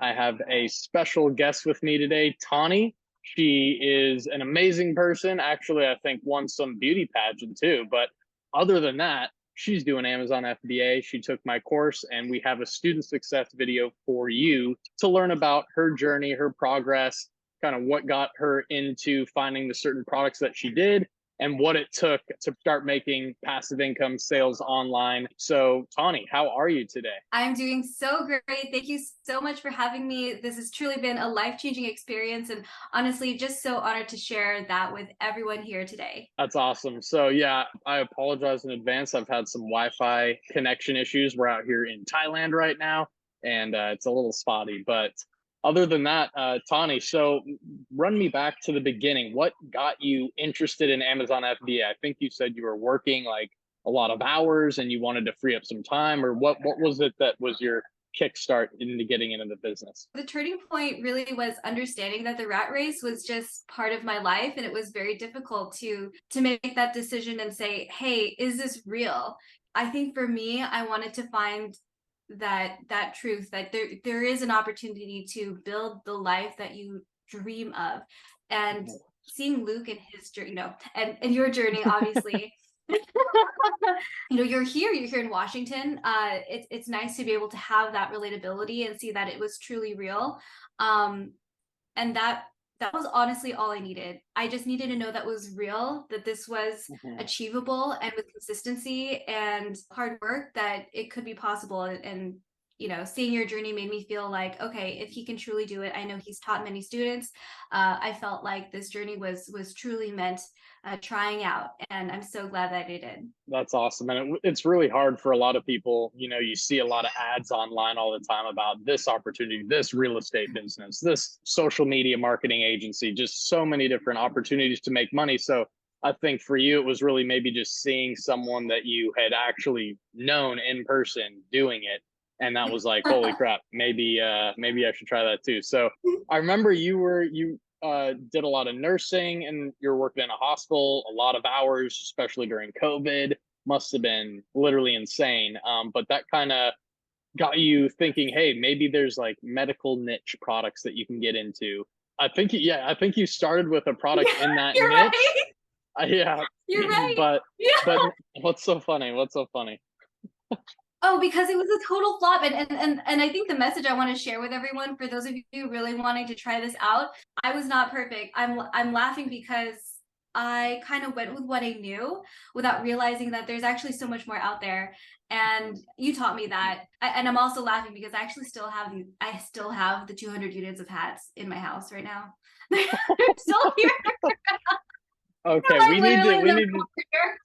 I have a special guest with me today, Tawny. She is an amazing person. Actually, I think won some beauty pageant too. But other than that, she's doing Amazon FBA. She took my course, and we have a student success video for you to learn about her journey, her progress, kind of what got her into finding the certain products that she did, and what it took to start making passive income sales online. So, Tawny, how are you today? I'm doing so great. Thank you so much for having me. This has truly been a life-changing experience, and honestly, just so honored to share that with everyone here today. That's awesome. So yeah, I apologize in advance. I've had some Wi-Fi connection issues. We're out here in Thailand right now, and it's a little spotty. But other than that, Tawny, so run me back to the beginning. What got you interested in Amazon FBA? I think you said you were working like a lot of hours and you wanted to free up some time, or what was it that was your kickstart into getting into the business? The turning point really was understanding that the rat race was just part of my life, and it was very difficult to make that decision and say, "Hey, is this real?" I think for me, I wanted to find that truth that there is an opportunity to build the life that you dream of. And seeing Luke and his journey, and your journey, obviously, you're here in Washington. It's nice to be able to have that relatability and see that it was truly real. Um, and that was honestly all I needed. I just needed to know that was real, that this was Mhm. achievable, and with consistency and hard work, that it could be possible. And seeing your journey made me feel like, okay, if he can truly do it, I know he's taught many students. I felt like this journey was truly meant trying out, and I'm so glad that I did. That's awesome. And it's really hard for a lot of people. You know, you see a lot of ads online all the time about this opportunity, this real estate business, this social media marketing agency, just so many different opportunities to make money. So I think for you, it was really maybe just seeing someone that you had actually known in person doing it. And that was like, holy crap, maybe I should try that too. So I remember you did a lot of nursing and you're working in a hospital, a lot of hours, especially during COVID. Must have been literally insane. But that kind of got you thinking, hey, maybe there's like medical niche products that you can get into. I think you started with a product Yeah, in that you're niche. right. Yeah, You're right. but but Yeah. what's so funny? What's so funny? Oh, because it was a total flop. And I think the message I want to share with everyone, for those of you really wanting to try this out, I was not perfect. I'm laughing because I kind of went with what I knew without realizing that there's actually so much more out there. And you taught me that. And I'm also laughing because I still have the 200 units of hats in my house right now. They're still here. Okay, They're like literally in the corner.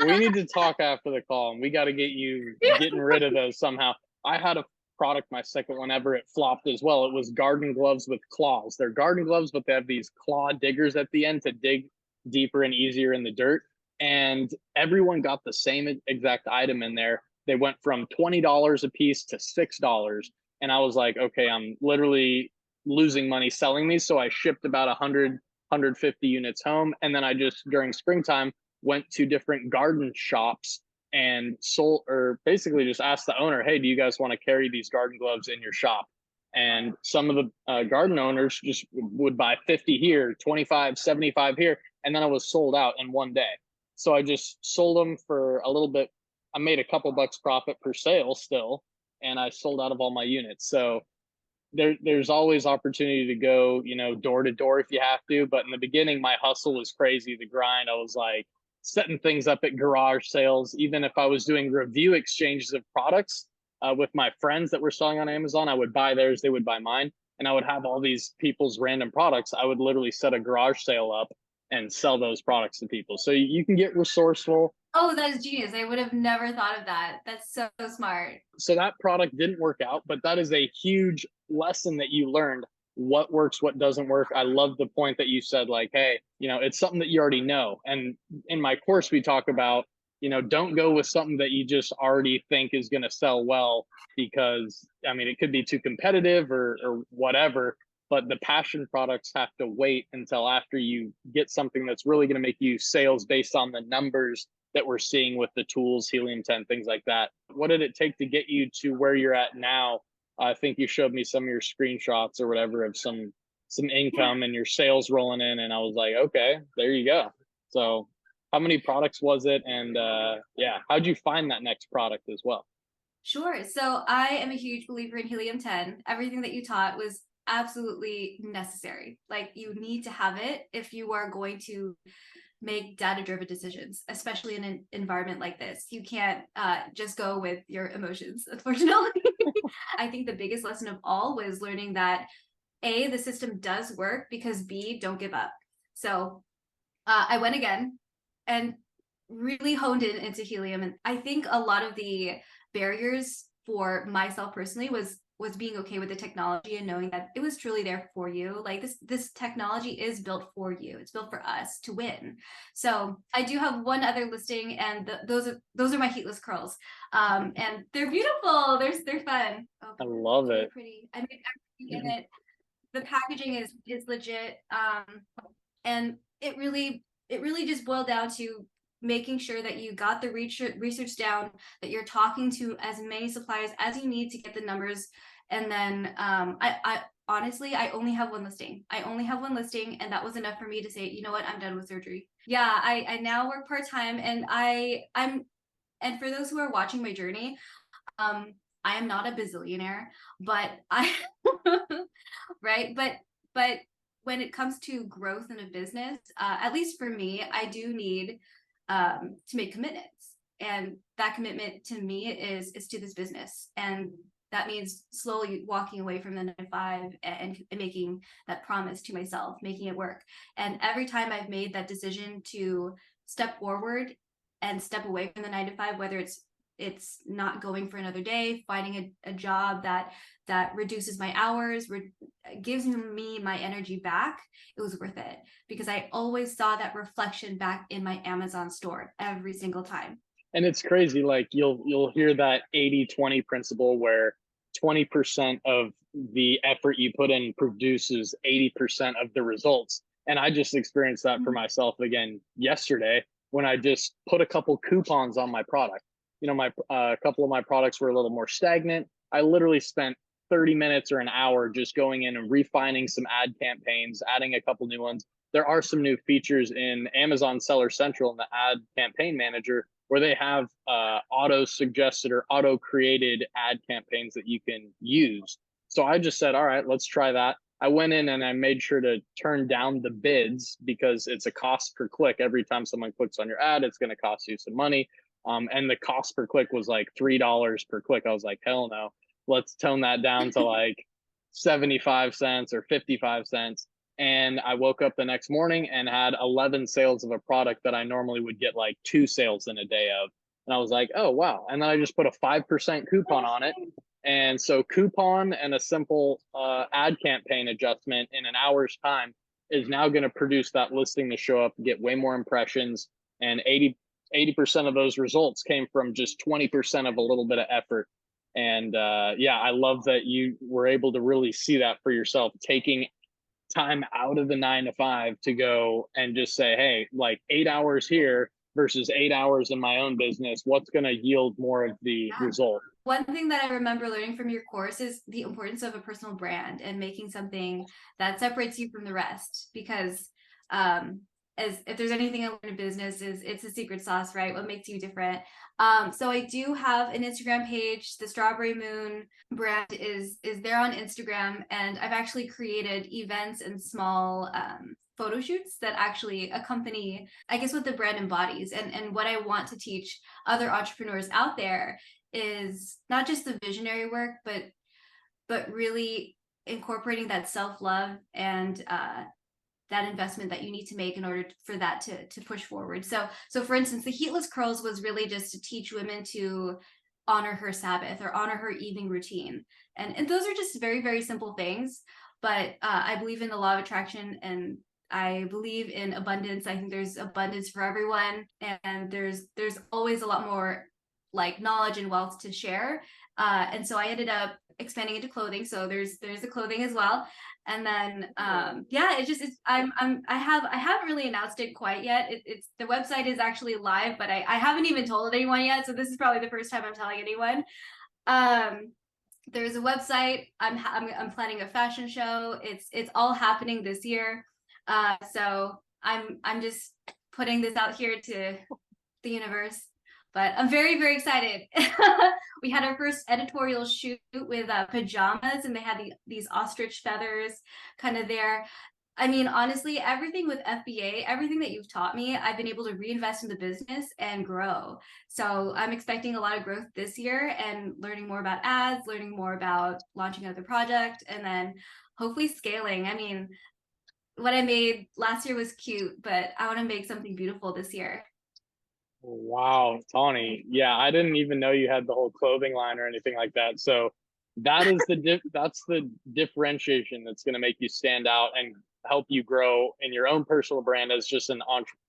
we need to talk after the call, and we got to get you getting rid of those somehow. I had a product, my second one ever, it flopped as well. It was garden gloves with claws. They're garden gloves, but they have these claw diggers at the end to dig deeper and easier in the dirt. And everyone got the same exact item in there. They went from $20 a piece to $6. And I was like, okay, I'm literally losing money selling these. So I shipped about 150 units home. And then I just, during springtime, went to different garden shops and sold, or basically just asked the owner, hey, do you guys want to carry these garden gloves in your shop? And some of the garden owners just would buy 50 here, 25, 75 here. And then I was sold out in one day. So I just sold them for a little bit. I made a couple bucks profit per sale still, and I sold out of all my units. So there's always opportunity to go, door to door if you have to. But in the beginning, my hustle was crazy. The grind, I was like setting things up at garage sales. Even if I was doing review exchanges of products with my friends that were selling on Amazon, I would buy theirs, they would buy mine, and I would have all these people's random products. I would literally set a garage sale up and sell those products to people. So you can get resourceful. Oh, that is genius. I would have never thought of that. That's so smart. So that product didn't work out, but that is a huge lesson that you learned what works, what doesn't work. I love the point that you said, like, hey, it's something that you already know. And in my course, we talk about, don't go with something that you just already think is going to sell well, because I mean, it could be too competitive or whatever. But the passion products have to wait until after you get something that's really going to make you sales based on the numbers that we're seeing with the tools, Helium 10, things like that. What did it take to get you to where you're at now I think you showed me some of your screenshots or whatever of some Yeah. income and your sales rolling in, and I was like, okay, there you go. So how many products was it? And yeah, how'd you find that next product as well? Sure. So I am a huge believer in helium-10. Everything that you taught was absolutely necessary. Like you need to have it if you are going to make data-driven decisions, especially in an environment like this. You can't just go with your emotions, unfortunately. I think the biggest lesson of all was learning that A, the system does work, because B, don't give up. So I went again and really honed in into helium. And I think a lot of the barriers for myself personally was being okay with the technology and knowing that it was truly there for you. Like this technology is built for you. It's built for us to win. So I do have one other listing, and those are my heatless curls, and they're beautiful. They're fun. Oh, I love it's really it. pretty. I made everything in it. The packaging is legit, and it really just boiled down to making sure that you got the research down, that you're talking to as many suppliers as you need to get the numbers. And then I honestly, I only have one listing. I only have one listing, and that was enough for me to say, you know what, I'm done with surgery. Yeah, I now work part-time, and and for those who are watching my journey, um, I am not a bazillionaire, but I right? But when it comes to growth in a business, at least for me, I do need to make commitments, and that commitment to me is to this business, and that means slowly walking away from the 9 to 5 and making that promise to myself, making it work. And every time I've made that decision to step forward and step away from the 9 to 5, whether it's not going for another day, finding a job that reduces my hours, gives me my energy back, it was worth it, because I always saw that reflection back in my Amazon store every single time. And it's crazy, like you'll hear that 80-20 principle where 20% of the effort you put in produces 80% of the results. And I just experienced that for Mm-hmm. myself again yesterday when I just put a couple coupons on my product. You know, my a couple of my products were a little more stagnant. I literally spent 30 minutes or an hour just going in and refining some ad campaigns, adding a couple new ones. There are some new features in Amazon Seller Central and the ad campaign manager where they have auto suggested or auto created ad campaigns that you can use. So I just said, all right, let's try that. I went in and I made sure to turn down the bids because it's a cost per click. Every time someone clicks on your ad, it's going to cost you some money. And the cost per click was like $3 per click. I was like, hell no, let's tone that down to like 75 cents or 55 cents. And I woke up the next morning and had 11 sales of a product that I normally would get like 2 sales in a day of. And I was like, oh, wow. And then I just put a 5% coupon on it. And so, coupon and a simple ad campaign adjustment in an hour's time is now going to produce that listing to show up, get way more impressions. And 80% of those results came from just 20% of a little bit of effort. And yeah, I love that you were able to really see that for yourself, taking time out of the 9 to 5 to go and just say, hey, like 8 hours here versus 8 hours in my own business, what's going to yield more of the Yeah. result? One thing that I remember learning from your course is the importance of a personal brand and making something that separates you from the rest. Because as if there's anything I learned in business, is it's a secret sauce, right? What makes you different. So I do have an Instagram page. The Strawberry Moon brand is there on Instagram, and I've actually created events and small photo shoots that actually accompany, I guess, what the brand embodies. And what I want to teach other entrepreneurs out there is not just the visionary work, but really incorporating that self-love and that investment that you need to make in order for that to push forward. So for instance, the heatless curls was really just to teach women to honor her Sabbath or honor her evening routine. And those are just very, very simple things. But I believe in the law of attraction, and I believe in abundance. I think there's abundance for everyone, and there's always a lot more like knowledge and wealth to share. And so I ended up expanding into clothing. So there's the clothing as well. And then yeah, I haven't really announced it quite yet. It's the website is actually live, but I haven't even told anyone yet. So this is probably the first time I'm telling anyone. Um there's a website. I'm planning a fashion show. It's all happening this year. So I'm just putting this out here to the universe. But I'm very, very excited. We had our first editorial shoot with pajamas, and they had these ostrich feathers kind of there. I mean, honestly, everything with FBA, everything that you've taught me, I've been able to reinvest in the business and grow. So I'm expecting a lot of growth this year and learning more about ads, learning more about launching another project, and then hopefully scaling. I mean, what I made last year was cute, but I want to make something beautiful this year. Wow, Tawny. Yeah, I didn't even know you had the whole clothing line or anything like that. So that's the differentiation that's going to make you stand out and help you grow in your own personal brand as just an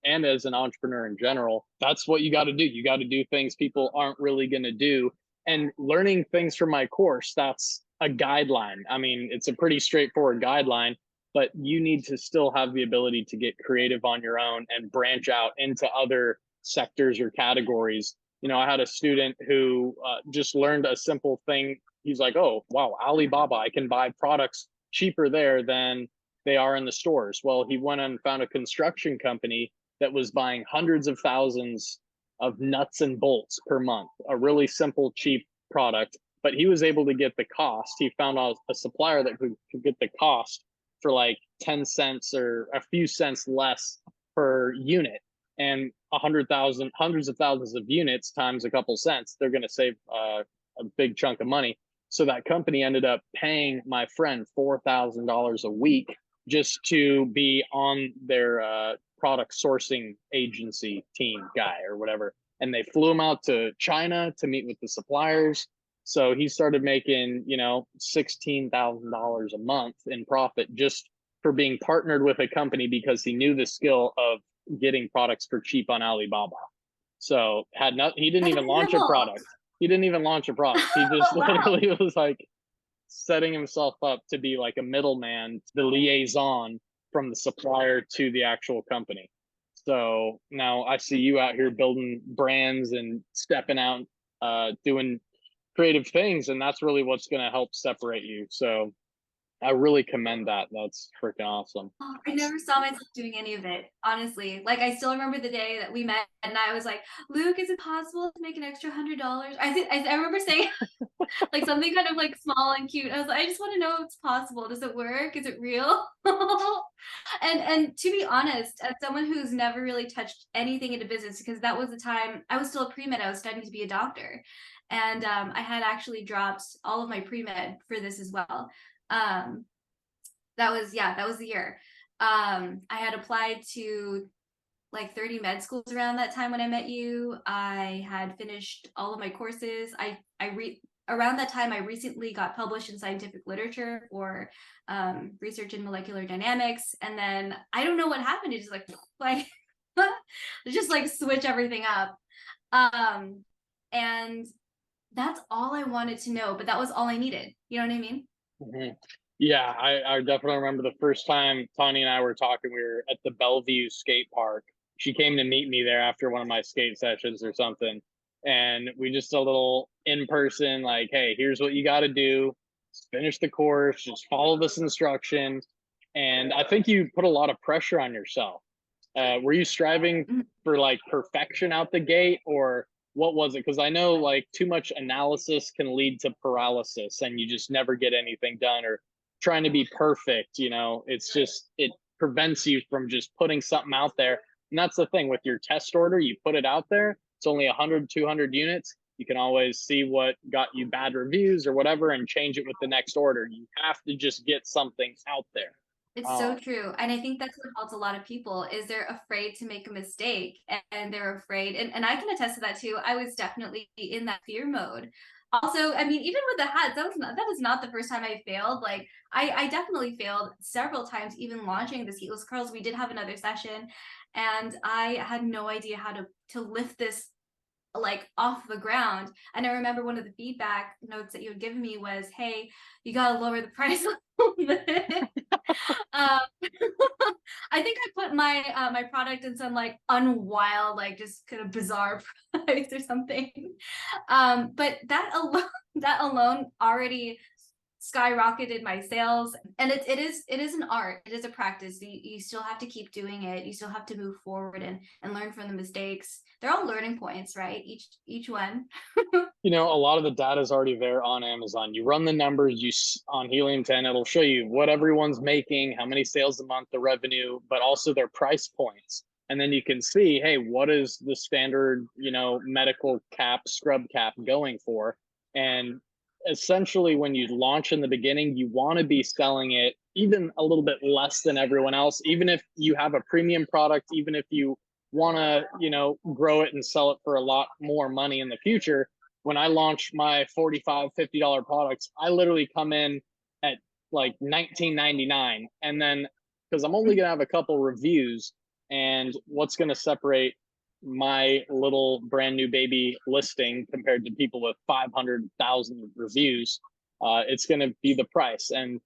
and as an entrepreneur in general. That's what you got to do. You got to do things people aren't really going to do. And learning things from my course, that's a guideline. I mean, it's a pretty straightforward guideline, but you need to still have the ability to get creative on your own and branch out into other sectors or categories. You know, I had a student who just learned a simple thing. He's like, oh, wow, Alibaba, I can buy products cheaper there than they are in the stores. Well, he went and found a construction company that was buying hundreds of thousands of nuts and bolts per month, a really simple, cheap product. But he was able to get the cost. He found out a supplier that could get the cost for like 10 cents or a few cents less per unit. And 100,000, hundreds of thousands of units times a couple cents, they're going to save a big chunk of money. So that company ended up paying my friend $4,000 a week just to be on their product sourcing agency team guy or whatever. And they flew him out to China to meet with the suppliers. So he started making, you know, $16,000 a month in profit just for being partnered with a company because he knew the skill of getting products for cheap on Alibaba. So he didn't That's even launch a incredible. product. He didn't even launch a product. He just Wow. literally was like setting himself up to be like a middleman, the liaison from the supplier to the actual company. So now I see you out here building brands and stepping out, doing creative things, and that's really what's going to help separate you. So I really commend that. That's freaking awesome. Oh, I never saw myself doing any of it, honestly. Like, I still remember the day that we met, and I was like, Luke, is it possible to make an extra $100? I remember saying like something kind of like small and cute. I was like, I just want to know if it's possible. Does it work? Is it real? And to be honest, as someone who's never really touched anything into business, because that was the time I was still a pre-med, I was studying to be a doctor. And I had actually dropped all of my pre-med for this as well. Um, that was the year. I had applied to like 30 med schools around that time when I met you. I had finished all of my courses. Around that time I recently got published in scientific literature for research in molecular dynamics, and then I don't know what happened. It just like just like switch everything up. And that's all I wanted to know, but that was all I needed. You know what I mean? Mhm. Yeah, I definitely remember the first time Tawny and I were talking. We were at the Bellevue skate park. She came to meet me there after one of my skate sessions or something. And we just a little in person, like, hey, here's what you got to do. Finish the course, just follow this instruction. And I think you put a lot of pressure on yourself. Were you striving Mhm. for like perfection out the gate, or what was it? Because I know like too much analysis can lead to paralysis and you just never get anything done, or trying to be perfect, you know, it prevents you from just putting something out there. And that's the thing with your test order, you put it out there, it's only 100, 200 units. You can always see what got you bad reviews or whatever and change it with the next order. You have to just get something out there. It's so Um, true. And I think that's what halts a lot of people is they're afraid to make a mistake, and they're afraid. And I can attest to that too. I was definitely in that fear mode. Also, I mean, even with the hats, that is not the first time I failed. Like I definitely failed several times, even launching the seatless curls. We did have another session, and I had no idea how to lift this like off the ground. And I remember one of the feedback notes that you had given me was, hey, you gotta lower the price a little bit. um, I think I put my my product in some like unwild, like just kind of bizarre price or something. But that alone that alone already skyrocketed my sales. And it is an art, it is a practice. You still have to keep doing it, you still have to move forward and learn from the mistakes. They're all learning points, right? Each one. You know, a lot of the data is already there on Amazon. You run the numbers, on Helium 10, it'll show you what everyone's making, how many sales a month, the revenue, but also their price points. And then you can see, hey, what is the standard, medical cap, scrub cap going for? And essentially, when you launch in the beginning, you want to be selling it even a little bit less than everyone else, even if you have a premium product, even if you want to, grow it and sell it for a lot more money in the future. When I launch my $45, $50 products, I literally come in at like $19.99. And then because I'm only going to have a couple reviews, and what's going to separate my little brand new baby listing compared to people with 500,000 reviews, it's going to be the price. And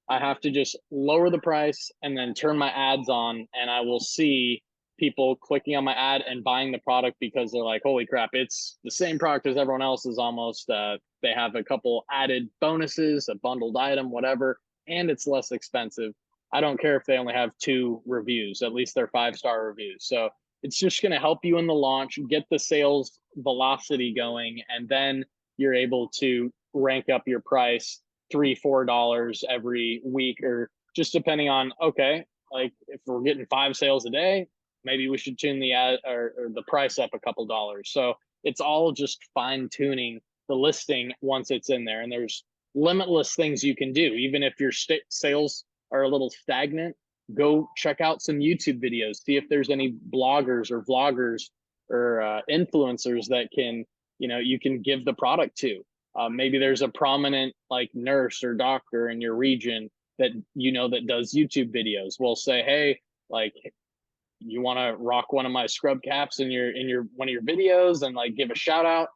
I have to just lower the price and then turn my ads on, and I will see people clicking on my ad and buying the product because they're like, holy crap, it's the same product as everyone else's almost. They have a couple added bonuses, a bundled item, whatever, and it's less expensive. I don't care if they only have 2 reviews, at least they're 5-star reviews. So it's just going to help you in the launch, get the sales velocity going, and then you're able to rank up your price $3-4 every week, or just depending on, okay, like if we're getting 5 sales a day, maybe we should tune the ad or the price up a couple dollars. So it's all just fine tuning the listing once it's in there. And there's limitless things you can do. Even if your sales are a little stagnant, go check out some YouTube videos, see if there's any bloggers or vloggers or influencers that can, you can give the product to. Maybe there's a prominent like nurse or doctor in your region that that does YouTube videos. We'll say, hey, like, you want to rock one of my scrub caps in your one of your videos, and like give a shout out,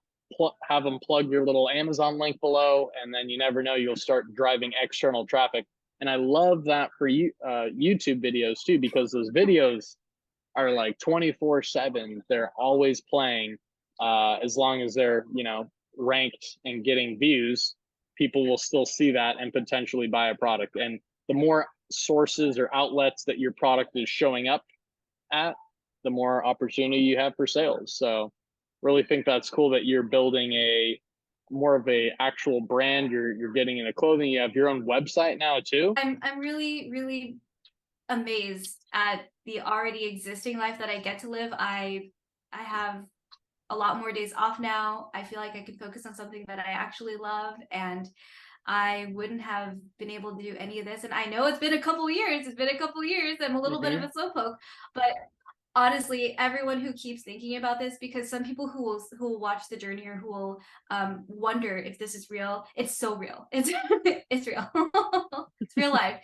have them plug your little Amazon link below, and then you never know, you'll start driving external traffic. And I love that for you YouTube videos too, because those videos are like 24/7. They're always playing. As long as they're ranked and getting views, people will still see that and potentially buy a product. And the more sources or outlets that your product is showing up at, the more opportunity you have for sales. So really think that's cool that you're building a more of a actual brand. You're getting into clothing. You have your own website now too. I'm really, really amazed at the already existing life that I get to live. I have a lot more days off now. I feel like I can focus on something that I actually love, and I wouldn't have been able to do any of this. And I know it's been a couple years. It's been a couple years. I'm a little bit of a slowpoke, but honestly, everyone who keeps thinking about this, because some people who will watch the journey, or who will wonder if this is real, it's so real. It's it's real. It's real life.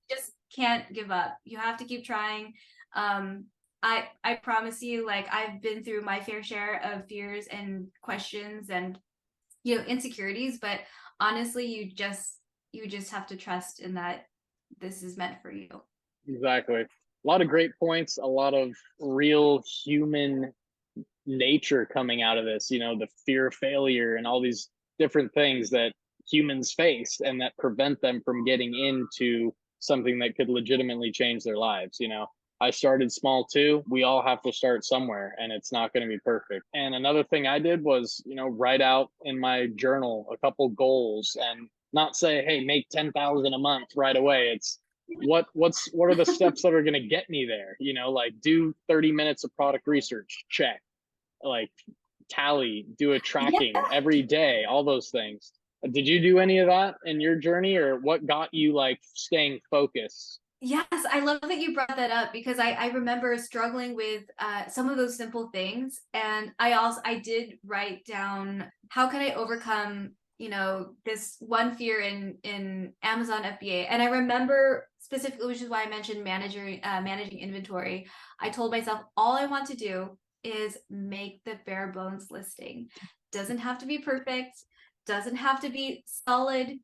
Just can't give up. You have to keep trying. I promise you, like, I've been through my fair share of fears and questions and insecurities, but honestly, you just have to trust in that this is meant for you. Exactly. A lot of great points, a lot of real human nature coming out of this, the fear of failure and all these different things that humans face and that prevent them from getting into something that could legitimately change their lives. I started small too. We all have to start somewhere, and it's not going to be perfect. And another thing I did was, write out in my journal a couple goals, and not say, hey, make 10,000 a month right away. It's what are the steps that are going to get me there? Like, do 30 minutes of product research, check. Like, tally, do a tracking every day, all those things. Did you do any of that in your journey, or what got you like staying focused? Yes, I love that you brought that up, because I remember struggling with some of those simple things. And I did write down, how can I overcome, this one fear in Amazon FBA. And I remember specifically, which is why I mentioned managing inventory. I told myself, all I want to do is make the bare bones listing. Doesn't have to be perfect, doesn't have to be solid,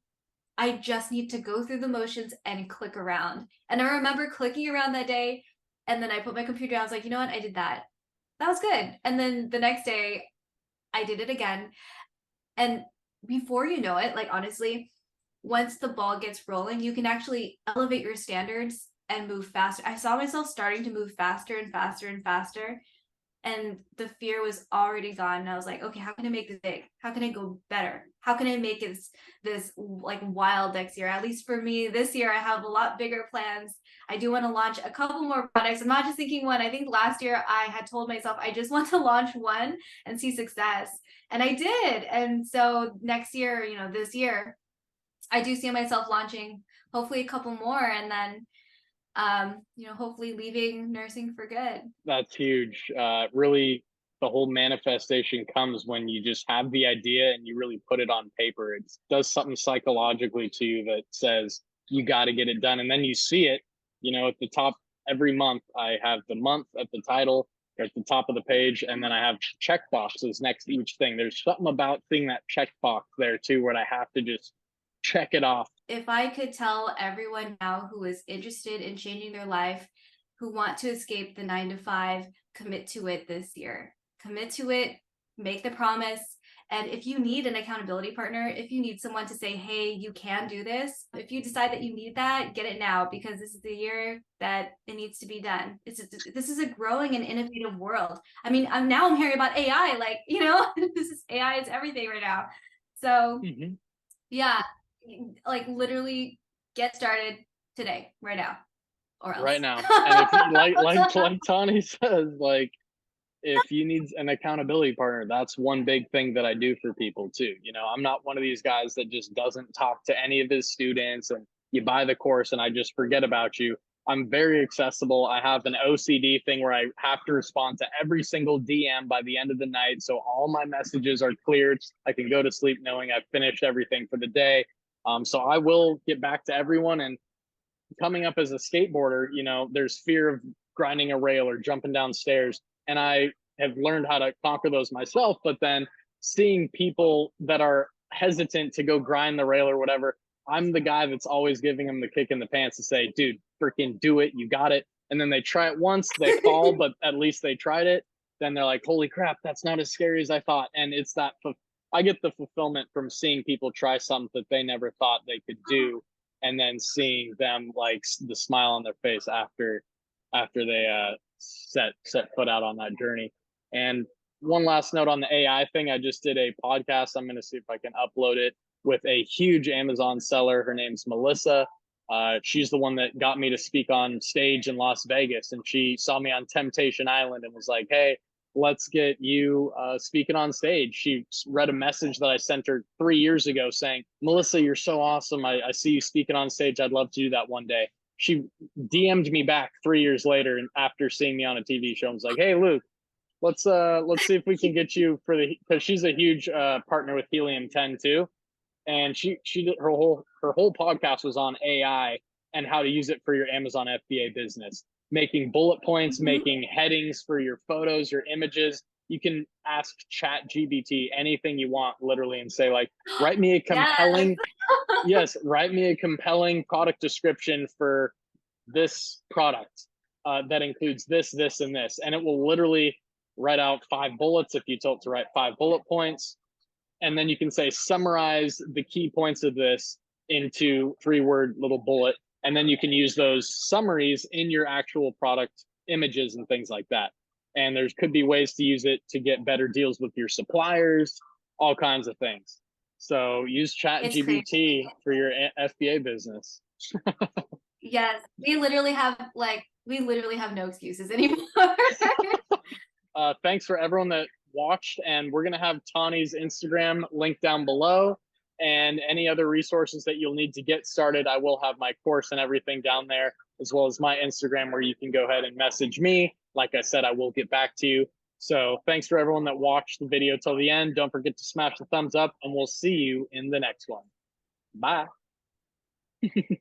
I just need to go through the motions and click around. And I remember clicking around that day, and then I put my computer down. I was like, you know what? I did that. That was good. And then the next day, I did it again. And before you know it, like honestly, once the ball gets rolling, you can actually elevate your standards and move faster. I saw myself starting to move faster and faster and faster, and the fear was already gone. And I was like, okay, how can I make this big? How can I go better? How can I make it this like wild next year? At least for me, this year I have a lot bigger plans. I do want to launch a couple more products. I'm not just thinking one. I think last year I had told myself I just want to launch one and see success. And I did. And so next year, you know, this year, I do see myself launching hopefully a couple more, and then you know, hopefully leaving nursing for good. That's huge. Really, the whole manifestation comes when you just have the idea and you really put it on paper. It does something psychologically to you that says you got to get it done. And then you see it, you know, at the top every month. I have the month at the title, or at the top of the page, and then I have check boxes next to each thing. There's something about seeing that check box there too, where I have to just check it off. If I could tell everyone now who is interested in changing their life, who want to escape the 9 to 5, commit to it this year. Commit to it, make the promise. And if you need an accountability partner, if you need someone to say, hey, you can do this, if you decide that you need that, get it now, because this is the year that it needs to be done. This is a growing and innovative world. I mean, I'm hearing about AI, like, you know, AI is everything right now. So yeah, like literally get started today, right now, or else. Right now. And if you, like Tawny says, like, if you need an accountability partner, that's one big thing that I do for people too. You know, I'm not one of these guys that just doesn't talk to any of his students and you buy the course and I just forget about you. I'm very accessible. I have an OCD thing where I have to respond to every single DM by the end of the night. So all my messages are cleared. I can go to sleep knowing I've finished everything for the day. So I will get back to everyone. And coming up as a skateboarder, you know, there's fear of grinding a rail or jumping downstairs. And I have learned how to conquer those myself. But then seeing people that are hesitant to go grind the rail or whatever, I'm the guy that's always giving them the kick in the pants to say, dude, freaking do it. You got it. And then they try it once, they fall, but at least they tried it. Then they're like, holy crap, that's not as scary as I thought. And it's that I get the fulfillment from seeing people try something that they never thought they could do, and then seeing them like the smile on their face after they set foot out on that journey. And one last note on the AI thing, I just did a podcast. I'm going to see if I can upload it with a huge Amazon seller. Her name's Melissa. She's the one that got me to speak on stage in Las Vegas, and she saw me on Temptation Island and was like, hey, let's get you speaking on stage. She read a message that I sent her 3 years ago saying, Melissa, you're so awesome. I see you speaking on stage. I'd love to do that one day. She DM'd me back 3 years later, and after seeing me on a TV show, and was like, hey, Luke, let's see if we can get you for because she's a huge partner with Helium 10 too. And she did her whole podcast was on AI and how to use it for your Amazon FBA business, making bullet points, making headings for your photos, your images. You can ask Chat GBT anything you want, literally, and say like, write me a compelling, write me a compelling product description for this product that includes this, this, and this, and it will literally write out 5 bullets if you told it to write 5 bullet points. And then you can say, summarize the key points of this into 3-word little bullet. And then you can use those summaries in your actual product images and things like that. And there could be ways to use it to get better deals with your suppliers, all kinds of things. So use Chat GBT for your FBA business. Yes, we literally have no excuses anymore. Thanks for everyone that watched, and we're going to have Tawny's Instagram linked down below, and any other resources that you'll need to get started. I will have my course and everything down there, as well as my Instagram, where you can go ahead and message me. Like I said, I will get back to you. So thanks for everyone that watched the video till the end. Don't forget to smash the thumbs up, and we'll see you in the next one. Bye. Bye.